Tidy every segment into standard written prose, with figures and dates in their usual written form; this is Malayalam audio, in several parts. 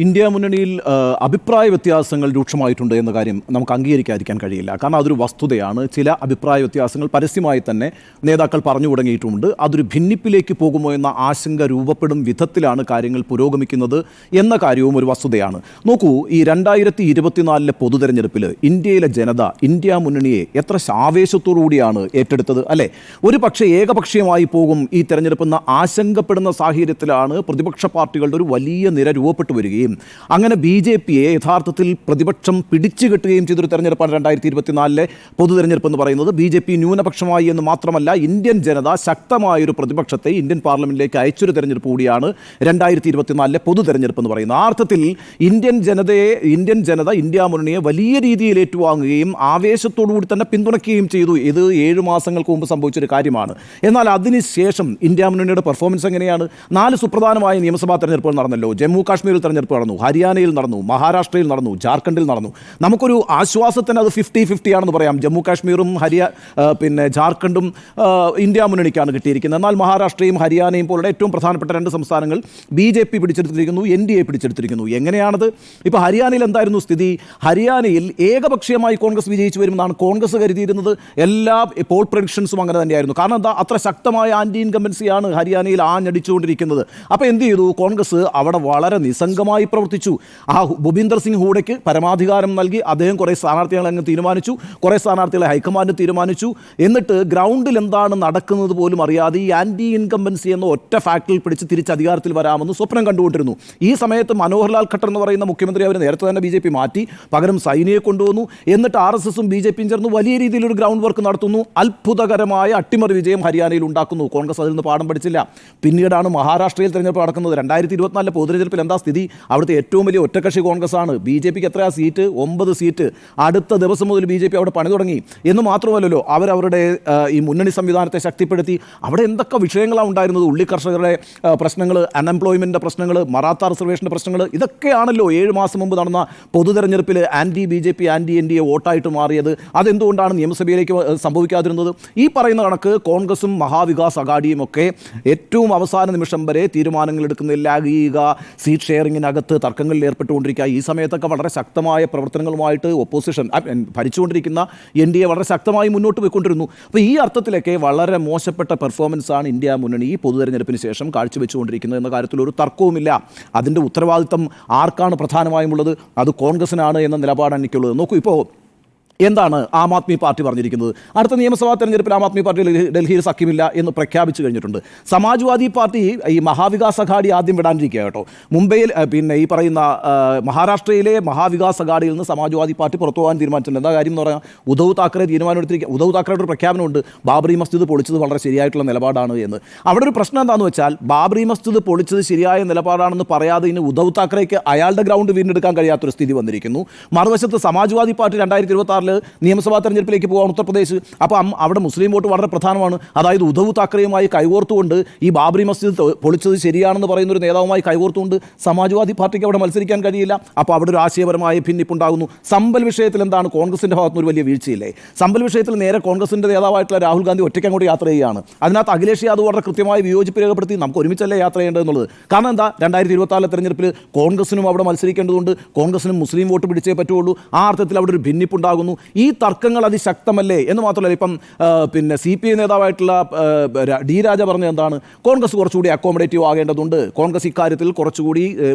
ഇന്ത്യ മുന്നണിയിൽ അഭിപ്രായ വ്യത്യാസങ്ങൾ രൂക്ഷമായിട്ടുണ്ട് എന്ന കാര്യം നമുക്ക് അംഗീകരിക്കാതിരിക്കാൻ കഴിയില്ല. കാരണം അതൊരു വസ്തുതയാണ്. ചില അഭിപ്രായ വ്യത്യാസങ്ങൾ പരസ്യമായി തന്നെ നേതാക്കൾ പറഞ്ഞു തുടങ്ങിയിട്ടുമുണ്ട്. അതൊരു ഭിന്നിപ്പിലേക്ക് പോകുമോ എന്ന ആശങ്ക രൂപപ്പെടും വിധത്തിലാണ് കാര്യങ്ങൾ പുരോഗമിക്കുന്നത് എന്ന കാര്യവും ഒരു വസ്തുതയാണ്. നോക്കൂ, ഈ 2024 പൊതുതെരഞ്ഞെടുപ്പിൽ ഇന്ത്യയിലെ ജനത ഇന്ത്യ മുന്നണിയെ എത്ര ആവേശത്തോടുകൂടിയാണ് ഏറ്റെടുത്തത്, അല്ലേ? ഒരു പക്ഷേ ഏകപക്ഷീയമായി പോകും ഈ തെരഞ്ഞെടുപ്പെന്ന ആശങ്കപ്പെടുന്ന സാഹചര്യത്തിലാണ് പ്രതിപക്ഷ പാർട്ടികളുടെ ഒരു വലിയ നിര രൂപപ്പെട്ടു വരികയും അങ്ങനെ BJPയെ യഥാർത്ഥത്തിൽ പ്രതിപക്ഷം പിടിച്ചുകെട്ടുകയും ചെയ്തൊരു തെരഞ്ഞെടുപ്പാണ് 2024 പൊതുതെരഞ്ഞെടുപ്പ് എന്ന് പറയുന്നത്. BJP ന്യൂനപക്ഷമായി എന്ന് മാത്രമല്ല, ഇന്ത്യൻ ജനത ശക്തമായൊരു പ്രതിപക്ഷത്തെ ഇന്ത്യൻ പാർലമെന്റിലേക്ക് അയച്ചൊരു തെരഞ്ഞെടുപ്പ് കൂടിയാണ് 2024 പൊതുതെരഞ്ഞെടുപ്പ് എന്ന് പറയുന്നത്. ആ അർത്ഥത്തിൽ ഇന്ത്യൻ ജനത ഇന്ത്യ മുന്നണിയെ വലിയ രീതിയിൽ ഏറ്റുവാങ്ങുകയും ആവേശത്തോടുകൂടി തന്നെ പിന്തുണയ്ക്കുകയും ചെയ്തു. ഇത് 7 മാസങ്ങൾക്ക് മുമ്പ് സംഭവിച്ചൊരു കാര്യമാണ്. എന്നാൽ അതിനുശേഷം ഇന്ത്യ മുന്നണിയുടെ പെർഫോമൻസ് എങ്ങനെയാണ്? 4 സുപ്രധാനമായ നിയമസഭാ തെരഞ്ഞെടുപ്പുകൾ നടന്നല്ലോ. ജമ്മു കാശ്മീരിൽ തെരഞ്ഞെടുപ്പ് നടന്നു, ഹരിയാനയിൽ നടന്നു, മഹാരാഷ്ട്രയിൽ നടന്നു, ജാർഖണ്ഡിൽ നടന്നു. നമുക്കൊരു ആശ്വാസത്തിന് അത് 50-50 ആണെന്ന് പറയാം. ജമ്മു കാശ്മീരും ജാർഖണ്ഡും ഇന്ത്യ മുന്നണിക്കാണ് കിട്ടിയിരിക്കുന്നത്. എന്നാൽ മഹാരാഷ്ട്രയും ഹരിയാനയും പോലുള്ള ഏറ്റവും പ്രധാനപ്പെട്ട 2 സംസ്ഥാനങ്ങൾ BJP പിടിച്ചെടുത്തിരിക്കുന്നു, NDA പിടിച്ചെടുത്തിരിക്കുന്നു. എങ്ങനെയാണത്? ഇപ്പോൾ ഹരിയാനയിൽ എന്തായിരുന്നു സ്ഥിതി? ഹരിയാനയിൽ ഏകപക്ഷീയമായി കോൺഗ്രസ് വിജയിച്ചു വരുമെന്നാണ് കോൺഗ്രസ് കരുതിയിരുന്നത്. എല്ലാ പോൾ പ്രഡിക്ഷൻസും അങ്ങനെ തന്നെയായിരുന്നു. കാരണം എന്താ, അത്ര ശക്തമായ ആൻറ്റി ഇൻകംബൻസിയാണ് ഹരിയാനയിൽ ആഞ്ഞടിച്ചുകൊണ്ടിരിക്കുന്നത്. അപ്പോൾ എന്ത് ചെയ്തു? കോൺഗ്രസ് അവിടെ വളരെ നിസ്സംഗമായി പ്രവർത്തിച്ചു. ആ ഭൂപീന്ദർ സിംഗ് ഹൂഡയ്ക്ക് പരമാധികാരം നൽകി അദ്ദേഹം കുറേ സ്ഥാനാർത്ഥികളെ അങ്ങ് തീരുമാനിച്ചു, കുറേ സ്ഥാനാർത്ഥികളെ ഹൈക്കമാൻഡ് തീരുമാനിച്ചു. എന്നിട്ട് ഗ്രൗണ്ടിൽ എന്താണ് നടക്കുന്നത് പോലും അറിയാതെ ഈ ആൻറ്റി ഇൻകംബൻസി എന്ന ഒറ്റ ഫാക്ടറിൽ പിടിച്ച് തിരിച്ച് അധികാരത്തിൽ വരാമെന്ന് സ്വപ്നം കണ്ടുകൊണ്ടിരുന്നു. ഈ സമയത്ത് മനോഹർലാൽ ഖട്ടർ എന്ന് പറയുന്ന മുഖ്യമന്ത്രി അവർ നേരത്തെ തന്നെ BJP മാറ്റി, പകരം സൈനിയെ കൊണ്ടുവന്നു. എന്നിട്ട് RSSും BJPയും ചേർന്ന് വലിയ രീതിയിലൊരു ഗ്രൗണ്ട് വർക്ക് നടത്തുന്നു. അത്ഭുതകരമായ അട്ടിമറി വിജയം ഹരിയാനയിൽ ഉണ്ടാക്കുന്നു. കോൺഗ്രസ് അതിൽ നിന്ന് പാഠം പഠിച്ചില്ല. പിന്നീടാണ് മഹാരാഷ്ട്രയിൽ തെരഞ്ഞെടുപ്പ് നടക്കുന്നത്. 2024 പൊതുതെരഞ്ഞെടുപ്പിൽ എന്താ സ്ഥിതി? അവിടുത്തെ ഏറ്റവും വലിയ ഒറ്റക്കക്ഷി കോൺഗ്രസ് ആണ്. BJPക്ക് എത്രയാ സീറ്റ്? 9 സീറ്റ്. അടുത്ത ദിവസം മുതൽ BJP അവിടെ പണി തുടങ്ങി. എന്ന് മാത്രമല്ലല്ലോ, അവരവരുടെ ഈ മുന്നണി സംവിധാനത്തെ ശക്തിപ്പെടുത്തി. അവിടെ എന്തൊക്കെ വിഷയങ്ങളാണ് ഉണ്ടായിരുന്നത്? ഉള്ളി കർഷകരുടെ പ്രശ്നങ്ങൾ, അൺഎംപ്ലോയ്മെൻറ്റിൻ്റെ പ്രശ്നങ്ങൾ, മറാത്ത റിസർവേഷൻ്റെ പ്രശ്നങ്ങൾ, ഇതൊക്കെയാണല്ലോ 7 മാസം മുമ്പ് നടന്ന പൊതുതെരഞ്ഞെടുപ്പിൽ ആൻറ്റി BJP ആൻറ്റി NDA വോട്ടായിട്ട് മാറിയത്. അതെന്തുകൊണ്ടാണ് നിയമസഭയിലേക്ക് സംഭവിക്കാതിരുന്നത്? ഈ പറയുന്ന കണക്ക് കോൺഗ്രസും മഹാവികാസ് അഘാഡിയും ഒക്കെ ഏറ്റവും അവസാന നിമിഷം വരെ തീരുമാനങ്ങൾ എടുക്കുന്നതിൽ ലാഗ് ചെയ്യുക, സീറ്റ് ഷെയറിങ്ങിനകത്ത് തർക്കങ്ങളിൽ ഏർപ്പെട്ടുകൊണ്ടിരിക്കുക. ഈ സമയത്തൊക്കെ വളരെ ശക്തമായ പ്രവർത്തനങ്ങളുമായിട്ട് ഒപ്പോസിഷൻ ഭരിച്ചുകൊണ്ടിരിക്കുന്ന NDA വളരെ ശക്തമായി മുന്നോട്ട് പോയിക്കൊണ്ടിരുന്നു. അപ്പോൾ ഈ അർത്ഥത്തിലൊക്കെ വളരെ മോശപ്പെട്ട പെർഫോമൻസാണ് ഇന്ത്യ മുന്നണി ഈ പൊതുതെരഞ്ഞെടുപ്പിന് ശേഷം കാഴ്ചവെച്ചുകൊണ്ടിരിക്കുന്നത് എന്ന കാര്യത്തിൽ ഒരു തർക്കവുമില്ല. അതിൻ്റെ ഉത്തരവാദിത്തം ആർക്കാണ് പ്രധാനമായും ഉള്ളത്? അത് കോൺഗ്രസിനാണ് എന്ന നിലപാടാണ് എനിക്കുള്ളത്. നോക്കൂ, ഇപ്പോൾ എന്താണ് ആം ആദ്മി പാർട്ടി പറഞ്ഞിരിക്കുന്നത്? അടുത്ത നിയമസഭാ തെരഞ്ഞെടുപ്പിൽ ആം ആദ്മി പാർട്ടി ഡൽഹിയിൽ സഖ്യമില്ല എന്ന് പ്രഖ്യാപിച്ചു കഴിഞ്ഞിട്ടുണ്ട്. സമാജ്വാദി പാർട്ടി ഈ മഹാവികാസ് അഘാഡി ആദ്യം വിടാനിരിക്കുക കേട്ടോ. മുംബൈയിൽ ഈ പറയുന്ന മഹാരാഷ്ട്രയിലെ മഹാവികാസ് അഘാഡിയിൽ നിന്ന് സമാജ്വാദി പാർട്ടി പുറത്തു പോകാൻ തീരുമാനിച്ചിട്ടുണ്ട്. എന്താ കാര്യം എന്ന് പറഞ്ഞാൽ, ഉദ്ധവ് താക്കറെ തീരുമാനമെടുത്തിരിക്കുക. ഉദ്ധവ് താക്കറയുടെ ഒരു പ്രഖ്യാപനമുണ്ട്, ബാബറി മസ്ജിദ് പൊളിച്ചത് വളരെ ശരിയായിട്ടുള്ള നിലപാടാണ് എന്ന്. അവിടെ ഒരു പ്രശ്നം എന്താണെന്ന് വെച്ചാൽ, ബാബറി മസ്ജിദ് പൊളിച്ചത് ശരിയായ നിലപാടാണെന്ന് പറയാതെ ഇനി ഉദ്ധവ് താക്കറേക്ക് അയാളുടെ ഗ്രൗണ്ട് വീണ്ടെടുക്കാൻ കഴിയാത്തൊരു സ്ഥിതി വന്നിരിക്കുന്നു. മറുവശത്ത് സമാജ്വാദി പാർട്ടി 2026 നിയമസഭാ തെരഞ്ഞെടുപ്പിലേക്ക് പോകാൻ ഉത്തർപ്രദേശ്. അപ്പം അവിടെ മുസ്ലിം വോട്ട് വളരെ പ്രധാനമാണ്. അതായത് ഉദ്ധവ് താക്കറെയുമായി കൈകോർത്തുകൊണ്ട് ഈ ബാബറി മസ്ജിദ് പൊളിച്ചത് ശരിയാണെന്ന് പറയുന്ന ഒരു നേതാവുമായി കൈകോർത്തുകൊണ്ട് സമാജ്വാദി പാർട്ടിക്ക് അവിടെ മത്സരിക്കാൻ കഴിയില്ല. അപ്പോൾ അവിടെ ഒരു ആശയപരമായ ഭിന്നിപ്പുണ്ടാകുന്നു. സമ്പൽ വിഷയത്തിൽ എന്താണ് കോൺഗ്രസിൻ്റെ ഭാഗത്തുനിന്ന് ഒരു വലിയ വീഴ്ചയില്ലേ? സമ്പൽ വിഷയത്തിൽ നേരെ കോൺഗ്രസിൻ്റെ നേതാവായിട്ടുള്ള രാഹുൽ ഗാന്ധി ഒറ്റയ്ക്ക് അങ്ങോട്ട് യാത്ര ചെയ്യുകയാണ്. അതിനകത്ത് അഖിലേഷ് യാദവ് വളരെ കൃത്യമായി വിയോജിപ്പ് രേഖപ്പെടുത്തി, നമുക്ക് ഒരുമിച്ചല്ലേ യാത്ര ചെയ്യേണ്ടത് എന്നുള്ളത്. കാരണം എന്താ, 2024 തെരഞ്ഞെടുപ്പിൽ കോൺഗ്രസിനും അവിടെ മത്സരിക്കേണ്ടതുണ്ട്, കോൺഗ്രസിനും മുസ്ലിം വോട്ട് പിടിച്ചേ പറ്റുള്ളൂ. ആ അർത്ഥത്തിൽ അവിടെ ഒരു ഭിന്നിപ്പുണ്ടാകുന്നു. ഈ തർക്കങ്ങൾ അതിശക്തമല്ലേ എന്ന് മാത്രമല്ല, ഇപ്പം CPI നേതാവായിട്ടുള്ള D രാജ പറഞ്ഞത് എന്താണ്? കോൺഗ്രസ് കുറച്ചുകൂടി അക്കോമഡേറ്റീവ് ആകേണ്ടതുണ്ട്, കോൺഗ്രസ് ഇക്കാര്യത്തിൽ കുറച്ചുകൂടി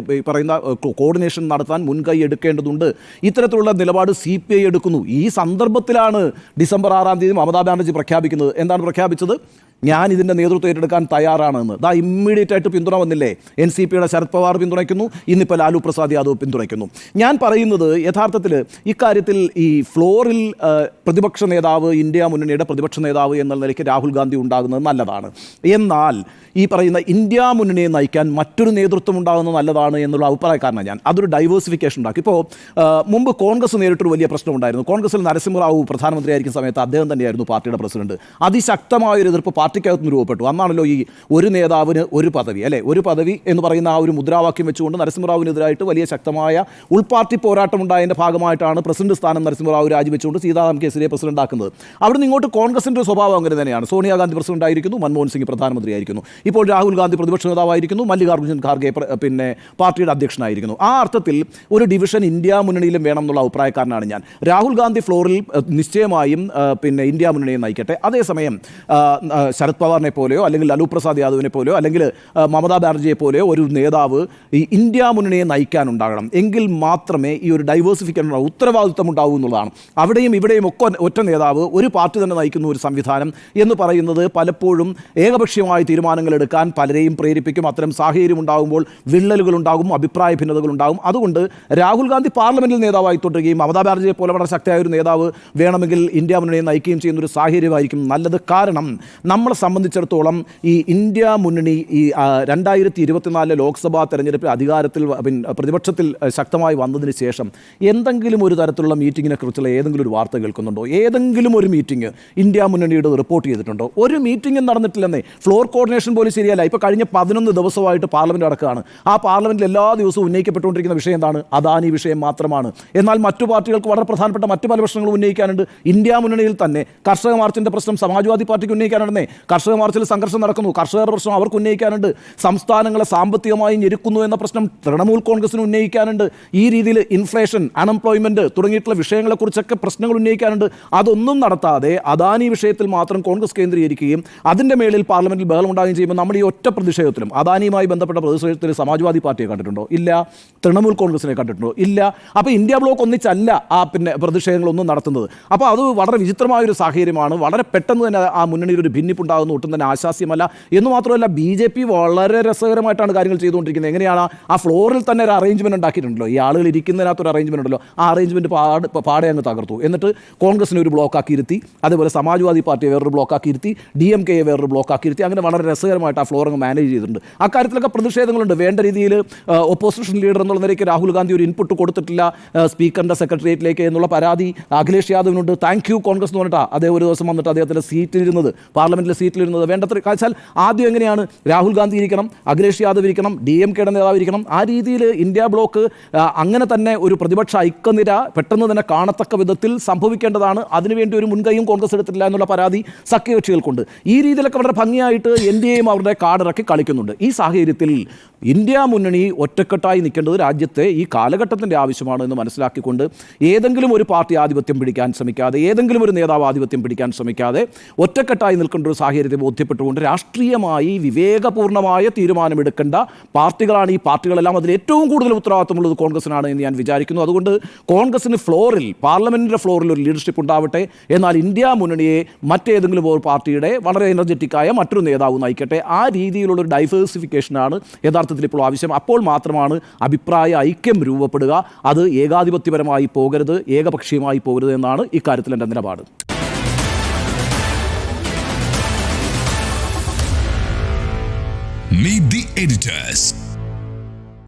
പറയുന്ന കോർഡിനേഷൻ നടത്താൻ മുൻകൈ എടുക്കേണ്ടതുണ്ട്. ഇത്തരത്തിലുള്ള നിലപാട് CPI എടുക്കുന്നു. ഈ സന്ദർഭത്തിലാണ് ഡിസംബർ 6-ാം തീയതി മമതാ ബാനർജി പ്രഖ്യാപിക്കുന്നത്. എന്താണ് പ്രഖ്യാപിച്ചത്? ഞാൻ ഇതിൻ്റെ നേതൃത്വം ഏറ്റെടുക്കാൻ തയ്യാറാണെന്ന്. ദാ ഇമ്മീഡിയറ്റ് ആയിട്ട് പിന്തുണ വന്നില്ലേ? NCPയുടെ ശരത് പവാർ പിന്തുണയ്ക്കുന്നു, ഇന്നിപ്പോൾ ലാലു പ്രസാദ് യാദവ് പിന്തുണയ്ക്കുന്നു. ഞാൻ പറയുന്നത് യഥാർത്ഥത്തിൽ ഇക്കാര്യത്തിൽ ഈ ഫ്ലോറിൽ പ്രതിപക്ഷ നേതാവ്, ഇന്ത്യ മുന്നണിയുടെ പ്രതിപക്ഷ നേതാവ് എന്ന നിലയ്ക്ക് രാഹുൽ ഗാന്ധി ഉണ്ടാകുന്നത് നല്ലതാണ്. എന്നാൽ ഈ പറയുന്ന ഇന്ത്യ മുന്നണിയെ നയിക്കാൻ മറ്റൊരു നേതൃത്വം ഉണ്ടാകുന്നത് നല്ലതാണ് എന്നുള്ള അഭിപ്രായക്കാരനാണ് ഞാൻ. അതൊരു ഡൈവേഴ്സിഫിക്കേഷൻ ഉണ്ടാക്കി. ഇപ്പോൾ മുമ്പ് കോൺഗ്രസ് നേരിട്ടൊരു വലിയ പ്രശ്നമുണ്ടായിരുന്നു. കോൺഗ്രസിൽ നരസിംഹറാവു പ്രധാനമന്ത്രിയായിരിക്കുന്ന സമയത്ത് അദ്ദേഹം തന്നെയായിരുന്നു പാർട്ടിയുടെ പ്രസിഡന്റ്. അതിശക്തമായൊരു എതിർപ്പ് പാർട്ടി പാർട്ടിക്കകത്ത് രൂപപ്പെട്ടു. അന്നാണല്ലോ ഈ ഒരു നേതാവിന് ഒരു പദവി, അല്ലേ, ഒരു പദവി എന്ന് പറയുന്ന ആ ഒരു മുദ്രാവാക്യം വെച്ചുകൊണ്ട് നരസിംഹറാവുവിനെതിരായിട്ട് വലിയ ശക്തമായ ഉൾപാർട്ടി പോരാട്ടം ഉണ്ടായതിൻ്റെ ഭാഗമായിട്ടാണ് പ്രസിഡന്റ് സ്ഥാനം നരസിംഹറാവു രാജിവെച്ചുകൊണ്ട് സീതാറാം കേസരിയെ പ്രസിഡന്റ് ആക്കുന്നത്. അവിടെ നിന്ന് ഇങ്ങോട്ട് കോൺഗ്രസിൻ്റെ ഒരു സ്വഭാവം അങ്ങനെ തന്നെയാണ്. സോണിയാഗാന്ധി പ്രസിഡന്റ് ആയിരിക്കുന്നു, മൻമോഹൻ സിംഗ് പ്രധാനമന്ത്രിയായിരിക്കുന്നു, ഇപ്പോൾ രാഹുൽ ഗാന്ധി പ്രതിപക്ഷ നേതാവായിരിക്കുന്നു, മല്ലികാർജ്ജുൻ ഖാർഗെ പിന്നെ പാർട്ടിയുടെ അധ്യക്ഷനായിരിക്കുന്നു. ആ അർത്ഥത്തിൽ ഒരു ഡിവിഷൻ ഇന്ത്യ മുന്നണിയിലും വേണം എന്നുള്ള അഭിപ്രായക്കാരനാണ് ഞാൻ. രാഹുൽ ഗാന്ധി ഫ്ലോറിൽ നിശ്ചയമായും പിന്നെ ഇന്ത്യ മുന്നണിയെ നയിക്കട്ടെ. അതേസമയം ശരത് പവാറിനെ പോലെയോ അല്ലെങ്കിൽ ലാലു പ്രസാദ് യാദവിനെ പോലെയോ അല്ലെങ്കിൽ മമതാ ബാനർജിയെ പോലെയോ ഒരു നേതാവ് ഈ ഇന്ത്യ മുന്നണിയെ നയിക്കാനുണ്ടാകണം. എങ്കിൽ മാത്രമേ ഈ ഒരു ഡൈവേഴ്സിഫിക്കേഷൻ ഉത്തരവാദിത്വം ഉണ്ടാവൂ എന്നുള്ളതാണ്. അവിടെയും ഇവിടെയും ഒക്കെ ഒറ്റ നേതാവ് ഒരു പാർട്ടി തന്നെ നയിക്കുന്ന ഒരു സംവിധാനം എന്ന് പറയുന്നത് പലപ്പോഴും ഏകപക്ഷീയമായ തീരുമാനങ്ങൾ എടുക്കാൻ പലരെയും പ്രേരിപ്പിക്കും. അത്തരം സാഹചര്യം ഉണ്ടാകുമ്പോൾ വിള്ളലുകൾ ഉണ്ടാകും, അഭിപ്രായ ഭിന്നതകൾ ഉണ്ടാകും. അതുകൊണ്ട് രാഹുൽ ഗാന്ധി പാർലമെന്റിൽ നേതാവായി തുടരുകയും മമതാ ബാനർജിയെ പോലെ വളരെ ശക്തിയായ ഒരു നേതാവ് വേണമെങ്കിൽ ഇന്ത്യ മുന്നണിയെ നയിക്കുകയും ചെയ്യുന്ന ഒരു സാഹചര്യമായിരിക്കും നല്ലത്. കാരണം നമ്മളെ സംബന്ധിച്ചിടത്തോളം ഈ ഇന്ത്യ മുന്നണി ഈ 2024 ലോക്സഭാ തെരഞ്ഞെടുപ്പിൽ അധികാരത്തിൽ പ്രതിപക്ഷത്തിൽ ശക്തമായി വന്നതിന് ശേഷം എന്തെങ്കിലും ഒരു തരത്തിലുള്ള മീറ്റിങ്ങിനെ കുറിച്ചുള്ള ഏതെങ്കിലും ഒരു വാർത്ത കേൾക്കുന്നുണ്ടോ? ഏതെങ്കിലും ഒരു മീറ്റിംഗ് ഇന്ത്യ മുന്നണിയുടെ റിപ്പോർട്ട് ചെയ്തിട്ടുണ്ടോ? ഒരു മീറ്റിംഗും നടന്നിട്ടില്ലെന്നേ. ഫ്ലോർ കോർഡിനേഷൻ പോലും ശരിയല്ല. ഇപ്പോൾ കഴിഞ്ഞ 11 ദിവസമായിട്ട് പാർലമെന്റ് നടക്കുകയാണ്. ആ പാർലമെന്റിൽ എല്ലാ ദിവസവും ഉന്നയിക്കപ്പെട്ടുകൊണ്ടിരിക്കുന്ന വിഷയം എന്താണ്? അദാനി വിഷയം മാത്രമാണ്. എന്നാൽ മറ്റു പാർട്ടികൾക്ക് വളരെ പ്രധാനപ്പെട്ട മറ്റു പല പ്രശ്നങ്ങളും ഉന്നയിക്കാനുണ്ട്. ഇന്ത്യ മുന്നണിയിൽ തന്നെ കർഷക മാർച്ചിന്റെ പ്രശ്നം സമാജ്വാദി പാർട്ടിക്ക് ഉന്നയിക്കാനുണ്ടെന്നേ. കർഷക മാർച്ചിൽ സംഘർഷം നടക്കുന്നു, കർഷകരുടെ പ്രശ്നം അവർക്ക് ഉന്നയിക്കാനുണ്ട്. സംസ്ഥാനങ്ങളെ സാമ്പത്തികമായി ഞെരുക്കുന്നു എന്ന പ്രശ്നം തൃണമൂൽ കോൺഗ്രസിന് ഉന്നയിക്കാനുണ്ട്. ഈ രീതിയിൽ ഇൻഫ്ലേഷൻ, അൺഎംപ്ലോയ്മെന്റ് തുടങ്ങിയിട്ടുള്ള വിഷയങ്ങളെക്കുറിച്ചൊക്കെ പ്രശ്നങ്ങൾ ഉന്നയിക്കാനുണ്ട്. അതൊന്നും നടത്താതെ അദാനി വിഷയത്തിൽ മാത്രം കോൺഗ്രസ് കേന്ദ്രീകരിക്കുകയും അതിൻ്റെ മേളിൽ പാർലമെന്റിൽ ബഹളം ഉണ്ടാകുകയും ചെയ്യുമ്പോൾ നമ്മൾ ഈ ഒറ്റ പ്രതിഷേധത്തിലും അദാനിയുമായി ബന്ധപ്പെട്ട പ്രതിഷേധത്തിൽ സമാജ്വാദി പാർട്ടിയെ കണ്ടിട്ടുണ്ടോ? ഇല്ല. തൃണമൂൽ കോൺഗ്രസിനെ കണ്ടിട്ടുണ്ടോ? ഇല്ല. അപ്പോൾ ഇന്ത്യ ബ്ലോക്ക് ഒന്നിച്ചല്ല ആ പ്രതിഷേധങ്ങളൊന്നും നടത്തുന്നത്. അപ്പോൾ അത് വളരെ വിചിത്രമായൊരു സാഹചര്യമാണ്. വളരെ പെട്ടെന്ന് തന്നെ ആ മുന്നണിയിൽ ഒരു ഭിന്നിപ്പുണ്ടാകുന്നു, ഒട്ടും തന്നെ ആശാസ്യമല്ല. എന്ന് മാത്രമല്ല BJP വളരെ രസകരമായിട്ടാണ് കാര്യങ്ങൾ ചെയ്തുകൊണ്ടിരിക്കുന്നത്. എങ്ങനെയാണ് ആ ഫ്ലോറിൽ തന്നെ ഒരു അറേഞ്ച്മെന്റ് ഉണ്ടാക്കിയിട്ടുണ്ടല്ലോ. ഈ ആളുകൾ ഇരിക്കുന്നതിനകത്തൊരു അറേഞ്ച്മെന്റ് ഉണ്ടല്ലോ. ആ അറേഞ്ച്മെന്റ് പാടെ അങ്ങ് തകർത്തു. എന്നിട്ട് കോൺഗ്രസിനെ ഒരു ബ്ലോക്കാക്കി ഇരുത്തി, അതേപോലെ സമാജ്വാദി പാർട്ടിയെ വേറൊരു ബ്ലോക്കാക്കി ഇരുത്തി, DMKയെ വേറൊരു ബ്ലോക്കാക്കി ഇരുത്തി. അങ്ങനെ വളരെ രസകരമായിട്ട് ആ ഫ്ലോർ അങ്ങ് മാനേജ് ചെയ്തിട്ടുണ്ട്. അക്കാര്യത്തിലൊക്കെ പ്രതിഷേധങ്ങളുണ്ട്. വേണ്ട രീതിയിൽ ഒപ്പോസിഷൻ ലീഡർ എന്നുള്ള നിലയ്ക്ക് രാഹുൽ ഗാന്ധി ഒരു ഇൻപുട്ട് കൊടുത്തിട്ടില്ല സ്പീക്കറിൻ്റെ സെക്രട്ടേറിയറ്റിലേക്ക് എന്നുള്ള പരാതി അഖിലേഷ് യാദവിനുണ്ട്. താങ്ക് യു കോൺഗ്രസ് എന്ന് പറഞ്ഞിട്ടാണ് അദ്ദേഹം ഒരു ദിവസം വന്നിട്ട് അദ്ദേഹത്തിൻ്റെ സീറ്റിലിരുന്നത്, പാർലമെൻറ്റിലെ സീറ്റിലിരുന്നത്. വേണ്ടത്ര വെച്ചാൽ ആദ്യം എങ്ങനെയാണ് രാഹുൽ ഗാന്ധി ഇരിക്കണം, അഖിലേഷ് യാദവ് ഇരിക്കണം, DMKയുടെ നേതാവ് ഇരിക്കണം. ആ രീതിയിൽ ഇന്ത്യ ബ്ലോക്ക് അങ്ങനെ തന്നെ ഒരു പ്രതിപക്ഷ ഐക്യനിര പെട്ടെന്ന് തന്നെ കാണത്തക്ക വിധത്തിൽ സംഭവിക്കേണ്ടതാണ്. അതിനുവേണ്ടി ഒരു മുൻകൈയും കോൺഗ്രസ് എടുത്തിട്ടില്ല എന്നുള്ള പരാതി സഖ്യകക്ഷികൾക്കുണ്ട്. ഈ രീതിയിലൊക്കെ വളരെ ഭംഗിയായിട്ട് NDAയും അവരുടെ കാർഡിറക്കി കളിക്കുന്നുണ്ട്. ഈ സാഹചര്യത്തിൽ ഇന്ത്യ മുന്നണി ഒറ്റക്കെട്ടായി നിൽക്കേണ്ടത് രാജ്യത്തെ ഈ കാലഘട്ടത്തിൻ്റെ ആവശ്യമാണ് എന്ന് മനസ്സിലാക്കിക്കൊണ്ട് ഏതെങ്കിലും ഒരു പാർട്ടി ആധിപത്യം പിടിക്കാൻ ശ്രമിക്കാതെ, ഏതെങ്കിലും ഒരു നേതാവ് ആധിപത്യം പിടിക്കാൻ ശ്രമിക്കാതെ ഒറ്റക്കെട്ടായി നിൽക്കേണ്ട ഒരു സാഹചര്യത്തെ ബോധ്യപ്പെട്ടുകൊണ്ട് രാഷ്ട്രീയമായി വിവേകപൂർണ്ണമായ തീരുമാനമെടുക്കേണ്ട പാർട്ടികളാണ് ഈ പാർട്ടികളെല്ലാം. അതിൽ ഏറ്റവും കൂടുതൽ ഉത്തരവാദിത്തമുള്ളത് കോൺഗ്രസിനാണ് എന്ന് ഞാൻ വിചാരിക്കുന്നു. അതുകൊണ്ട് കോൺഗ്രസിന് ഫ്ലോറിൽ, പാർലമെൻറ്റിൻ്റെ ഫ്ലോറിൽ ഒരു ലീഡർഷിപ്പ് ഉണ്ടാവട്ടെ. എന്നാൽ ഇന്ത്യ മുന്നണിയെ മറ്റേതെങ്കിലും ഒരു പാർട്ടിയുടെ വളരെ എനർജറ്റിക്കായ മറ്റൊരു നേതാവ് നയിക്കട്ടെ. ആ രീതിയിലുള്ളൊരു ഡൈവേഴ്സിഫിക്കേഷനാണ് യഥാർത്ഥത്തിൽ ഇപ്പോൾ ആവശ്യം. അപ്പോൾ മാത്രമാണ് അഭിപ്രായ ഐക്യം രൂപപ്പെടുക. അത് ഏകാധിപത്യപരമായി പോകരുത്, ഏകപക്ഷീയമായി പോകരുത് എന്നാണ് ഇക്കാര്യത്തിൽ എൻ്റെ നിലപാട്. Meet the editors.